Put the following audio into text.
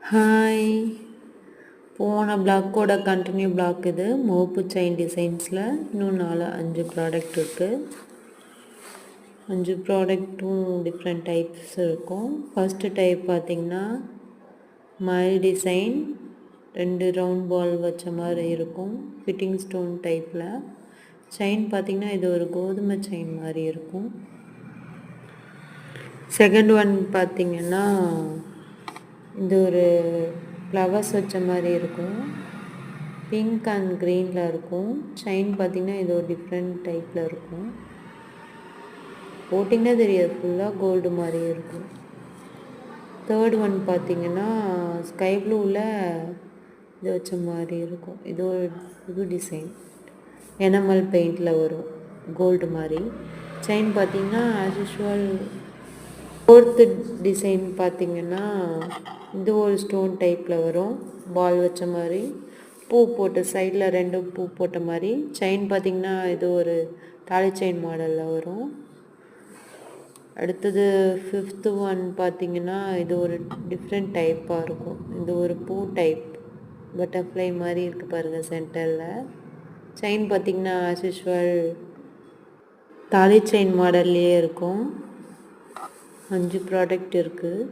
Hi. போன பிளாக்கோட continue black இது. மோப்பு chain டிசைன்ஸில் இன்னும் 5 ப்ராடக்ட் இருக்குது. 5 ப்ராடக்ட்டும் டிஃப்ரெண்ட் டைப்ஸ் இருக்கும். ஃபஸ்ட்டு டைப் பார்த்திங்கன்னா மைல் டிசைன், 2 ரவுண்ட் பால் வச்ச மாதிரி இருக்கும். ஃபிட்டிங் ஸ்டோன் டைப்பில். செயின் பார்த்திங்கன்னா இது ஒரு கோதுமை செயின் மாதிரி இருக்கும். செகண்ட் ஒன் பார்த்திங்கன்னா இது ஒரு ஃப்ளவர்ஸ் வச்ச மாதிரி இருக்கும். பிங்க் அண்ட் க்ரீனில் இருக்கும். செயின் பார்த்திங்கன்னா இது ஒரு டிஃப்ரெண்ட் டைப்பில் இருக்கும். போட்டிங்கன்னா தெரியாது, ஃபுல்லாக கோல்டு மாதிரி இருக்கும். தேர்ட் ஒன் பார்த்திங்கன்னா ஸ்கை ப்ளூவில் இது வச்ச மாதிரி இருக்கும். இது ஒரு புது டிசைன், எனாமல் பெயிண்டில் வரும், கோல்டு மாதிரி. செயின் பார்த்திங்கன்னா ஆஸ் யூஷுவல். ஃபோர்த்து டிசைன் பார்த்திங்கன்னா இது ஒரு ஸ்டோன் டைப்பில் வரும், பால் வச்ச மாதிரி, பூ போட்ட சைடில் 2 பூ போட்ட மாதிரி. செயின் பார்த்திங்கன்னா இது ஒரு தாலி செயின் மாடலில் வரும். அடுத்தது ஃபிஃப்த்து ஒன் பார்த்திங்கன்னா இது ஒரு டிஃப்ரெண்ட் டைப்பாக இருக்கும். இது ஒரு பூ டைப், பட்டர்ஃப்ளை மாதிரி இருக்குது பாருங்கள் சென்டரில். செயின் பார்த்திங்கன்னா ஆஸ் யூஷுவல் தாலி செயின் மாடல்லையே இருக்கும். 5 ப்ராடக்ட் இருக்குது.